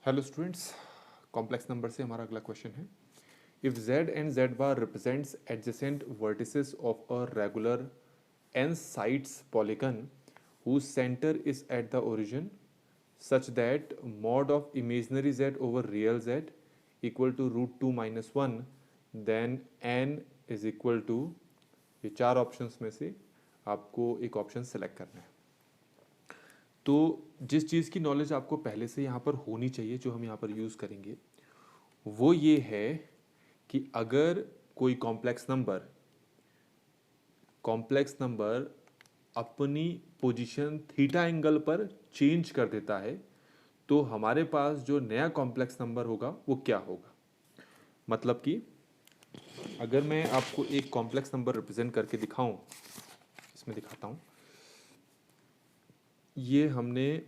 Hello students, complex number से हमारा अगला क्वेश्चन है। If z and z bar represents adjacent vertices of a regular n sides polygon whose center is at the origin such that mod of imaginary z over real z equal to root 2 minus 1, then n is equal to, ये चार options में से आपको एक option select करना है। तो जिस चीज़ की नॉलेज आपको पहले से यहाँ पर होनी चाहिए, जो हम यहाँ पर यूज़ करेंगे, वो ये है कि अगर कोई कॉम्प्लेक्स नंबर अपनी पोजीशन थीटा एंगल पर चेंज कर देता है, तो हमारे पास जो नया कॉम्प्लेक्स नंबर होगा वो क्या होगा। मतलब कि अगर मैं आपको एक कॉम्प्लेक्स नंबर रिप्रेजेंट करके दिखाऊं, इसमें दिखाता हूं। ये हमने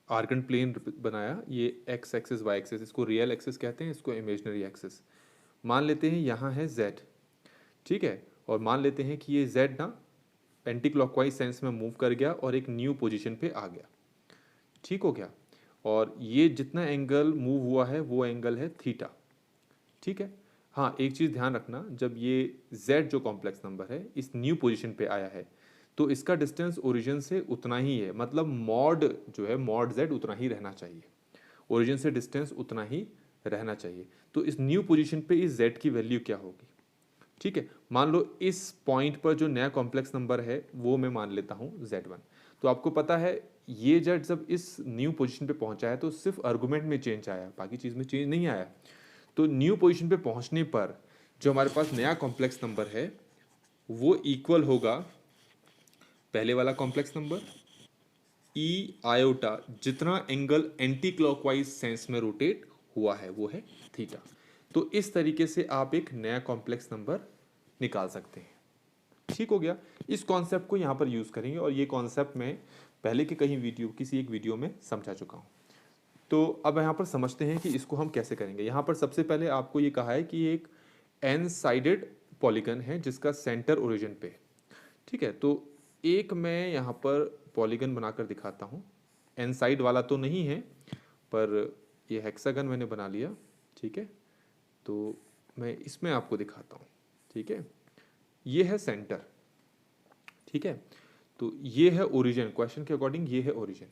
आर्गन प्लेन बनाया, ये एक्स एक्सिस वाई एक्सिस, इसको रियल एक्सिस कहते हैं, इसको इमेजिनरी एक्सिस। मान लेते हैं यहाँ है z, ठीक है, और मान लेते हैं कि ये z ना एंटी क्लॉकवाइज सेंस में मूव कर गया और एक न्यू पोजीशन पे आ गया, ठीक हो गया। और ये जितना एंगल मूव हुआ है वो एंगल है थीटा, ठीक है। हाँ, एक चीज़ ध्यान रखना, जब ये z जो कॉम्प्लेक्स नंबर है इस न्यू पोजीशन पे आया है तो इसका डिस्टेंस ओरिजिन से उतना ही है, मतलब मॉड जो है मॉड z उतना ही रहना चाहिए, ओरिजिन से डिस्टेंस उतना ही रहना चाहिए। तो इस न्यू पोजीशन पे इस z की वैल्यू क्या होगी, ठीक है। मान लो इस पॉइंट पर जो नया कॉम्प्लेक्स नंबर है वो मैं मान लेता हूँ z1। तो आपको पता है ये z जब इस न्यू पोजीशन पे पहुंचा है तो सिर्फ आर्गुमेंट में चेंज आया, बाकी चीज़ में चेंज नहीं आया। तो न्यू पोजीशन पे पहुंचने पर जो हमारे पास नया कॉम्प्लेक्स नंबर है वो इक्वल होगा पहले वाला कॉम्प्लेक्स नंबर ई आयोटा, जितना एंगल एंटी क्लॉकवाइज सेंस में रोटेट हुआ है वो है थीटा। तो इस तरीके से आप एक नया कॉम्प्लेक्स नंबर निकाल सकते हैं, ठीक हो गया। इस कॉन्सेप्ट को यहाँ पर यूज़ करेंगे और ये कॉन्सेप्ट मैं पहले के कहीं वीडियो किसी एक वीडियो में समझा चुका हूँ। तो अब यहाँ पर समझते हैं कि इसको हम कैसे करेंगे। यहाँ पर सबसे पहले आपको ये कहा है कि एक एन साइडेड पॉलीगन है जिसका सेंटर ओरिजिन पे, ठीक है। तो एक मैं यहाँ पर पॉलीगन बनाकर दिखाता हूँ, एन साइड वाला तो नहीं है पर ये हेक्सागन मैंने बना लिया, ठीक है। तो मैं इसमें आपको दिखाता हूँ, ठीक है। ये है सेंटर, ठीक है। तो ये है ओरिजिन, क्वेश्चन के अकॉर्डिंग ये है ओरिजिन।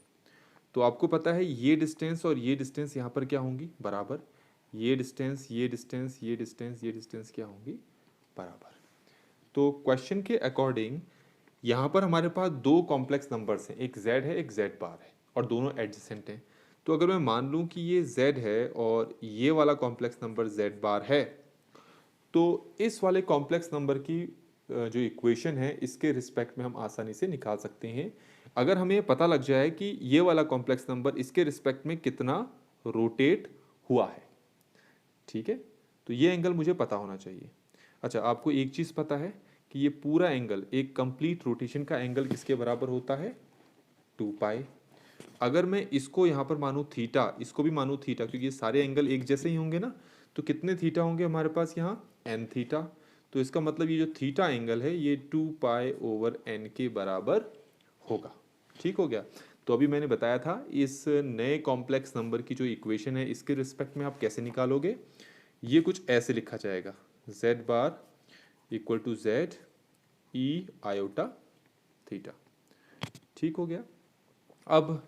तो आपको पता है ये डिस्टेंस और ये डिस्टेंस यहाँ पर क्या होंगी, बराबर। ये डिस्टेंस, ये डिस्टेंस, ये डिस्टेंस, ये डिस्टेंस क्या होंगी, बराबर। तो क्वेश्चन के अकॉर्डिंग यहाँ पर हमारे पास दो कॉम्प्लेक्स नंबर्स हैं, एक z है एक z बार है, और दोनों एडजेसेंट हैं। तो अगर मैं मान लूँ कि ये z है और ये वाला कॉम्प्लेक्स नंबर z बार है, तो इस वाले कॉम्प्लेक्स नंबर की जो इक्वेशन है इसके रिस्पेक्ट में हम आसानी से निकाल सकते हैं, अगर हमें पता लग जाए कि ये वाला कॉम्प्लेक्स नंबर इसके रिस्पेक्ट में कितना रोटेट हुआ है, ठीक है। तो ये एंगल मुझे पता होना चाहिए। अच्छा, आपको एक चीज़ पता है कि ये पूरा एंगल, एक कंप्लीट रोटेशन का एंगल किसके बराबर होता है, 2 पाई। अगर मैं इसको यहाँ पर मानूँ थीटा, इसको भी मानूँ थीटा, क्योंकि ये सारे एंगल एक जैसे ही होंगे ना, तो कितने थीटा होंगे हमारे पास यहाँ, एन थीटा। तो इसका मतलब ये जो थीटा एंगल है ये 2 पाई ओवर एन के बराबर होगा, ठीक हो गया। तो अभी मैंने बताया था इस नए कॉम्प्लेक्स नंबर की जो इक्वेशन है इसके रिस्पेक्ट में आप कैसे निकालोगे। ये कुछ ऐसे लिखा जाएगा, z bar equal to z e iota theta, ठीक हो गया। अब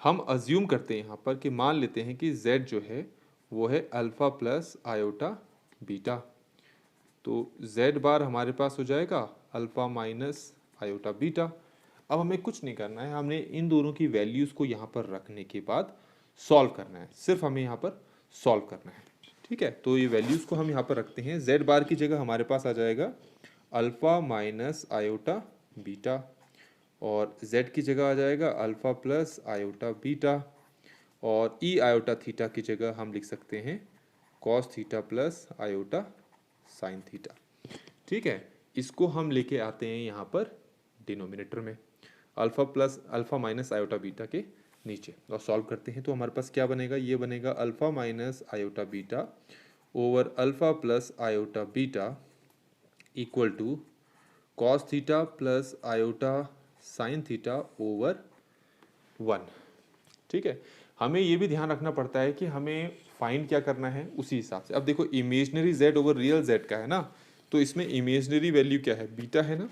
हम अज्यूम करते हैं यहाँ पर कि मान लेते हैं कि z जो है वो है अल्फा प्लस आयोटा बीटा। तो z बार हमारे पास हो जाएगा अल्फा माइनस आयोटा बीटा। अब हमें कुछ नहीं करना है, हमने इन दोनों की वैल्यूज़ को यहाँ पर रखने के बाद सॉल्व करना है, सिर्फ हमें यहाँ पर सॉल्व करना है, ठीक है। तो ये वैल्यूज़ को हम यहाँ पर रखते हैं, z बार की जगह हमारे पास आ जाएगा अल्फा माइनस आयोटा बीटा, और z की जगह आ जाएगा अल्फा प्लस आयोटा बीटा, और ई आयोटा थीटा की जगह हम लिख सकते हैं cos theta plus iota sine theta, ठीक है। इसको हम लेके आते हैं यहाँ पर डिनोमिनेटर में, अल्फा माइनस आयोटा बीटा के नीचे, और सॉल्व करते हैं। तो हमारे पास क्या बनेगा, ये बनेगा alpha minus iota beta over alpha plus iota beta equal to cos theta plus iota sine theta over 1, ठीक है, हमें ये भी ध्यान रखना पड़ता है कि हमें फाइंड क्या करना है उसी हिसाब से। अब देखो imaginary z over real z का है ना, तो इसमें इमेजनरी वैल्यू क्या है, बीटा है ना,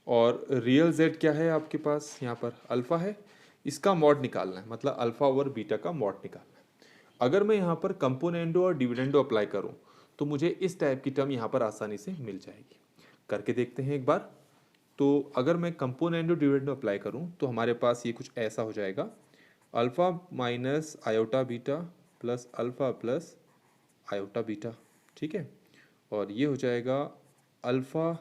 और रियल z क्या है आपके पास, यहाँ पर अल्फा है। इसका मॉड निकालना है, मतलब अल्फा ओवर बीटा का मॉड निकालना है। अगर मैं यहाँ पर कंपोनेंडो और डिविडेंडो अप्लाई करूँ तो मुझे इस टाइप की टर्म यहाँ पर आसानी से मिल जाएगी। करके देखते हैं एक बार। तो अगर मैं कंपोनेंडो डिविडेंडो अप्लाई करूँ तो हमारे पास ये कुछ ऐसा हो जाएगा, alpha minus iota beta plus alpha plus iota beta, ठीक है। और ये हो जाएगा alpha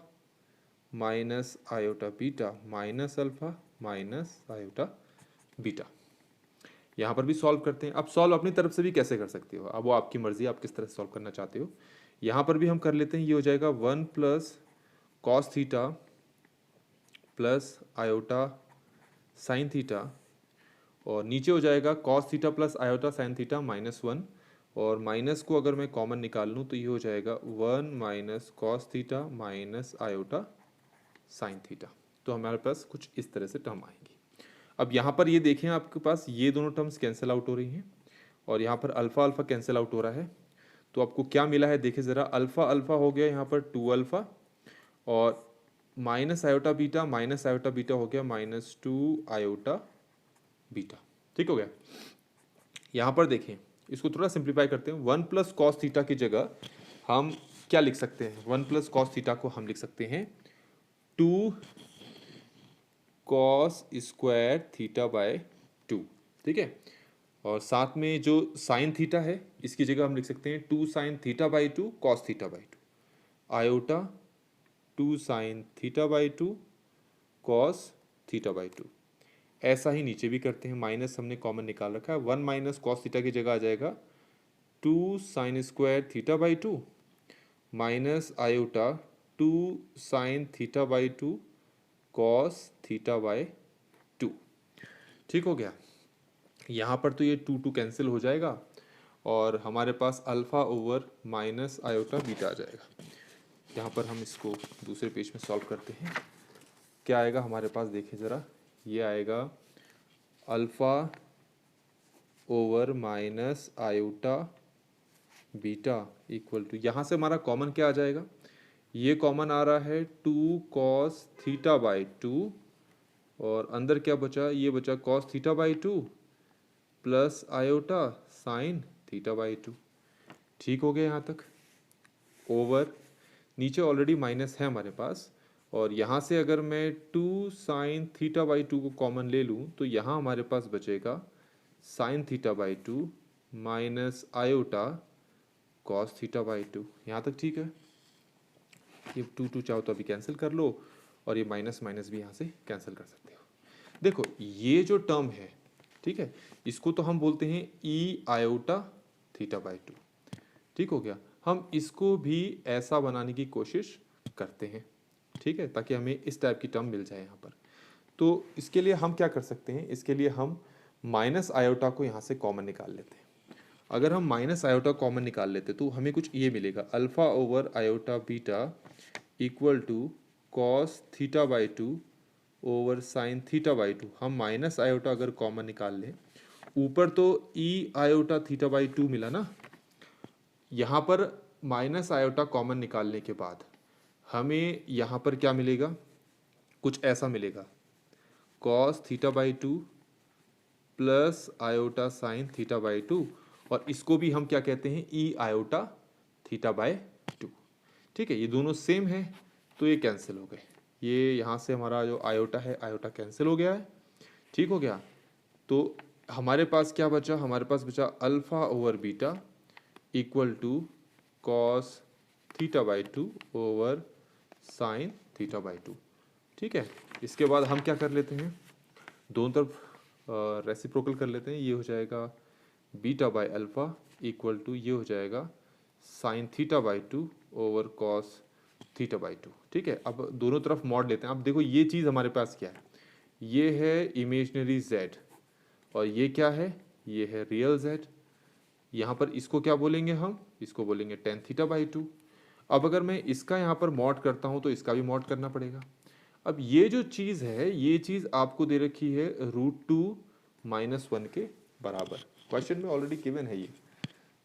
minus iota beta minus alpha minus iota beta. यहाँ पर भी सॉल्व करते हैं। अब सॉल्व अपनी तरफ से भी कैसे कर सकते हो, अब वो आपकी मर्जी, आप किस तरह से सॉल्व करना चाहते हो। यहाँ पर भी हम कर लेते हैं, ये हो जाएगा 1 plus cos theta plus iota sine theta, और नीचे हो जाएगा cos theta plus iota sine theta -1, और माइनस को अगर मैं कॉमन निकाल लूँ तो ये हो जाएगा 1 minus cos theta minus iota sine theta. तो हमारे पास कुछ इस तरह से टर्म आएंगी। अब यहाँ पर ये देखें, आपके पास ये दोनों टर्म्स कैंसिल आउट हो रही हैं और यहाँ पर अल्फ़ा अल्फ़ा कैंसिल आउट हो रहा है। तो आपको क्या मिला है देखिए ज़रा, अल्फ़ा अल्फ़ा हो गया यहाँ पर 2 अल्फ़ा, और माइनस आयोटा बीटा हो गया -2 आयोटा बीटा। ठीक हो गया। यहाँ पर देखें, इसको थोड़ा सिंप्लीफाई करते हैं। 1 प्लस कॉस थीटा की जगह हम क्या लिख सकते हैं, 1 प्लस कॉस थीटा को हम लिख सकते हैं 2 कॉस स्क्वायर थीटा बाय 2, ठीक है। और साथ में जो साइन थीटा है इसकी जगह हम लिख सकते हैं 2 sign theta by 2 cos theta by 2, iota 2 sign theta by 2 cos theta by 2। ऐसा ही नीचे भी करते हैं, माइनस हमने कॉमन निकाल रखा है, 1 माइनस कॉस थीटा की जगह आ जाएगा 2 sine square theta by 2 minus iota 2 sign theta by 2 cos theta by 2। ठीक हो गया। यहाँ पर तो ये 2 कैंसिल हो जाएगा और हमारे पास alpha over minus iota beta आ जाएगा। यहाँ पर हम इसको दूसरे पेज में सॉल्व करते हैं। क्या आएगा हमारे पास, देखिए ज़रा, ये आएगा alpha over minus iota beta equal to, यहाँ से हमारा कॉमन क्या आ जाएगा, ये कॉमन आ रहा है 2 कॉस थीटा बाई 2, और अंदर क्या बचा, ये बचा cos theta by 2 plus iota sine theta by 2। ठीक हो गया यहाँ तक। ओवर नीचे ऑलरेडी माइनस है हमारे पास, और यहाँ से अगर मैं 2 साइन थीटा बाई 2 को कॉमन ले लूँ तो यहाँ हमारे पास बचेगा sign theta by 2 minus iota cos theta by 2। यहाँ तक ठीक है। ये 2 चाहो तो अभी कैंसिल कर लो, और ये माइनस माइनस भी यहाँ से कैंसिल कर सकते हो। देखो ये जो टर्म है, ठीक है, इसको तो हम बोलते हैं ई आयोटा थीटा बाई 2। ठीक हो गया। हम इसको भी ऐसा बनाने की कोशिश करते हैं, ठीक है, ताकि हमें इस टाइप की टर्म मिल जाए यहाँ पर। तो इसके लिए हम क्या कर सकते हैं, इसके लिए हम माइनस आयोटा को यहाँ से कॉमन निकाल लेते हैं। अगर हम माइनस आयोटा कॉमन निकाल लेते तो हमें कुछ ये मिलेगा, alpha over iota beta equal to cos theta by 2 over sine theta by 2। हम माइनस आयोटा अगर कॉमन निकाल लें, ऊपर तो ई आयोटा थीटा बाई 2 मिला ना, यहाँ पर माइनस आयोटा कॉमन निकालने के बाद हमें यहाँ पर क्या मिलेगा, कुछ ऐसा मिलेगा, cos theta by 2 plus iota sine theta by 2, और इसको भी हम क्या कहते हैं, ई आयोटा थीटा बाई 2। ठीक है, ये दोनों सेम है तो ये कैंसिल हो गए। ये यहाँ से हमारा जो आयोटा है, आयोटा कैंसिल हो गया है। ठीक हो गया। तो हमारे पास क्या बचा, हमारे पास बचा alpha over beta equal to cos theta by 2 over sine theta by 2। ठीक है, इसके बाद हम क्या कर लेते हैं, दोनों तरफ रेसिप्रोकल कर लेते हैं। ये हो जाएगा beta by alpha equal to, ये हो जाएगा sine theta by 2 over cos theta by 2। ठीक है, अब दोनों तरफ मॉड लेते हैं। अब देखो ये चीज़ हमारे पास क्या है, ये है इमेजनरी z, और ये क्या है, ये है रियल z। यहाँ पर इसको क्या बोलेंगे, हम इसको बोलेंगे टेन थीटा बाई 2। अब अगर मैं इसका यहाँ पर मॉड करता हूँ तो इसका भी मॉड करना पड़ेगा। अब ये जो चीज़ है, ये चीज़ आपको दे रखी है √2 -1 के बराबर। क्वेश्चन में ऑलरेडी गिवन है ये।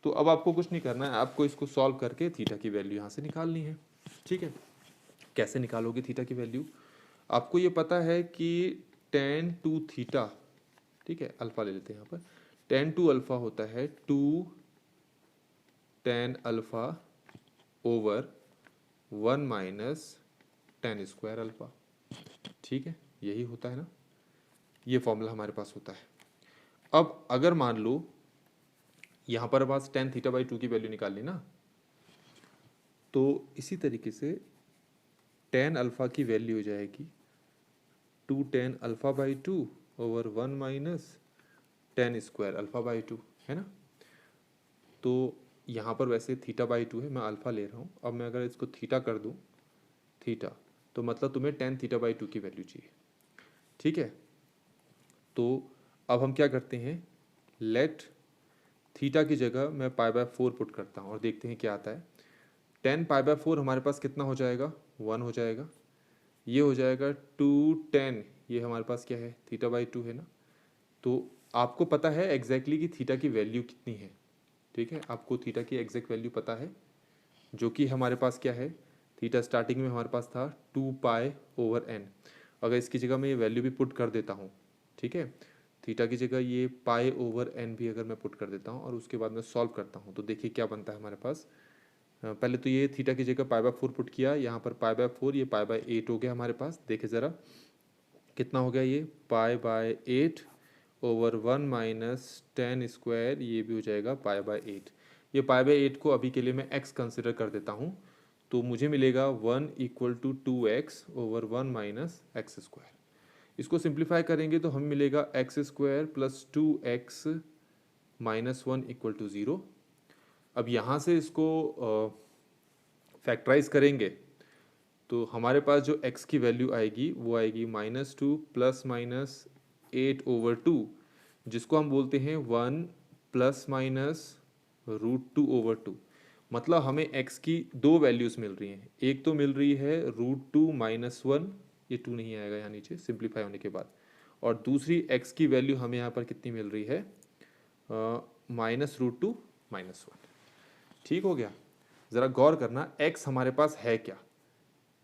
तो अब आपको कुछ नहीं करना है, आपको इसको सॉल्व करके थीटा की वैल्यू यहाँ से निकालनी है। ठीक है, कैसे निकालोगे थीटा की वैल्यू? आपको ये पता है कि tan टू थीटा, ठीक है, अल्फा ले लेते हैं यहाँ पर, tan टू अल्फा होता है 2 tan alpha over 1 minus tan square alpha. ठीक है, यही होता है ना, ये फॉर्मूला हमारे पास होता है। अब अगर मान लो यहाँ पर पास tan थीटा बाई 2 की वैल्यू निकालनी ना, तो इसी तरीके से tan अल्फा की वैल्यू हो जाएगी 2 tan alpha by 2 over 1 minus tan square alpha by 2, है ना। तो यहाँ पर वैसे थीटा बाई 2 है, मैं अल्फा ले रहा हूँ। अब मैं अगर इसको थीटा कर दूँ, थीटा, तो मतलब तुम्हें tan थीटा बाई 2 की वैल्यू चाहिए। ठीक है, तो अब हम क्या करते हैं, लेट थीटा की जगह मैं पाई बाय 4 पुट करता हूँ और देखते हैं क्या आता है। tan पाई बाय 4 हमारे पास कितना हो जाएगा, 1 हो जाएगा। ये हो जाएगा 2 tan, ये हमारे पास क्या है, थीटा बाई 2 है ना। तो आपको पता है एग्जैक्टली कि थीटा की वैल्यू कितनी है। ठीक है, आपको थीटा की एग्जैक्ट वैल्यू पता है, जो कि हमारे पास क्या है, थीटा स्टार्टिंग में हमारे पास था 2 पाई ओवर n। अगर इसकी जगह मैं ये वैल्यू भी पुट कर देता हूँ, ठीक है, थीटा की जगह ये पाई ओवर n भी अगर मैं पुट कर देता हूँ और उसके बाद मैं सॉल्व करता हूँ, तो देखिए क्या बनता है हमारे पास। पहले तो ये थीटा की जगह पाई बाय 4 पुट किया, यहाँ पर पाई बाय 4, ये पाई बाय 8 हो गया हमारे पास। देखिए ज़रा कितना हो गया, ये pi by 8 over 1 minus tan square, ये भी हो जाएगा पाई बाय 8। ये पाई बाय 8 को अभी के लिए मैं x कंसिडर कर देता हूँ, तो मुझे मिलेगा 1 equal to 2x over 1 minus x square. इसको सिंप्लीफाई करेंगे तो हमें मिलेगा x square plus 2x minus 1 equal to 0। अब यहाँ से इसको फैक्टराइज करेंगे तो हमारे पास जो x की वैल्यू आएगी वो आएगी -2 प्लस माइनस 8 ओवर 2, जिसको हम बोलते हैं 1 प्लस माइनस √2 ओवर 2। मतलब हमें x की दो वैल्यूज़ मिल रही हैं, एक तो मिल रही है √2 माइनस 1, ये 2 नहीं आएगा यहाँ नीचे सिंप्लीफाई होने के बाद, और दूसरी x की वैल्यू हमें यहाँ पर कितनी मिल रही है, -√2 माइनस 1। ठीक हो गया, ज़रा गौर करना x हमारे पास है क्या,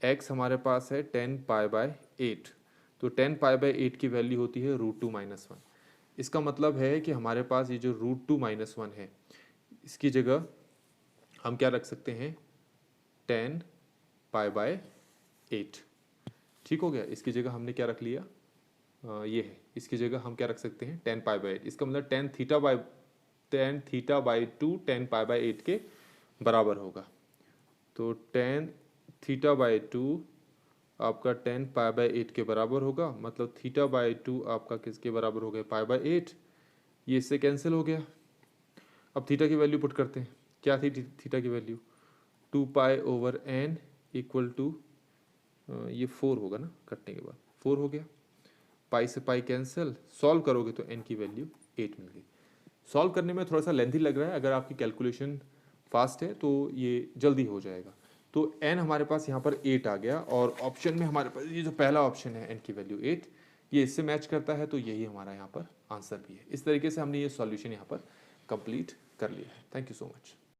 x हमारे पास है 10 पाई बाय 8, तो 10 पाई बाय 8 की वैल्यू होती है √2 माइनस 1। इसका मतलब है कि हमारे पास ये जो √2 माइनस 1 है, इसकी जगह हम क्या रख सकते हैं, 10 पाई बाय 8। ठीक हो गया, इसकी जगह हमने क्या रख लिया, ये है, इसकी जगह हम क्या रख सकते हैं, 10 पाई बाय 8। इसका मतलब tan theta by 2 10 pi by 8 के बराबर होगा। तो tan थीटा बाई 2 आपका 10 पाई बाय 8 के बराबर होगा, मतलब थीटा बाई 2 आपका किसके बराबर हो गया, पाई बाय 8। ये इससे कैंसिल हो गया। अब थीटा की वैल्यू पुट करते हैं, क्या थी थीटा की value, 2 pi over n equal to, ये 4 होगा ना, कटने के बाद 4 हो गया, पाई से पाई कैंसिल, सॉल्व करोगे तो n की वैल्यू 8 मिल गई। सॉल्व करने में थोड़ा सा लेंथी लग रहा है, अगर आपकी कैलकुलेशन फास्ट है तो ये जल्दी हो जाएगा। तो n हमारे पास यहाँ पर 8 आ गया, और ऑप्शन में हमारे पास ये जो पहला ऑप्शन है n की वैल्यू 8, ये इससे मैच करता है, तो यही हमारा यहाँ पर आंसर भी है। इस तरीके से हमने ये सॉल्यूशन यहाँ पर कंप्लीट कर लिया है। Thank you so much.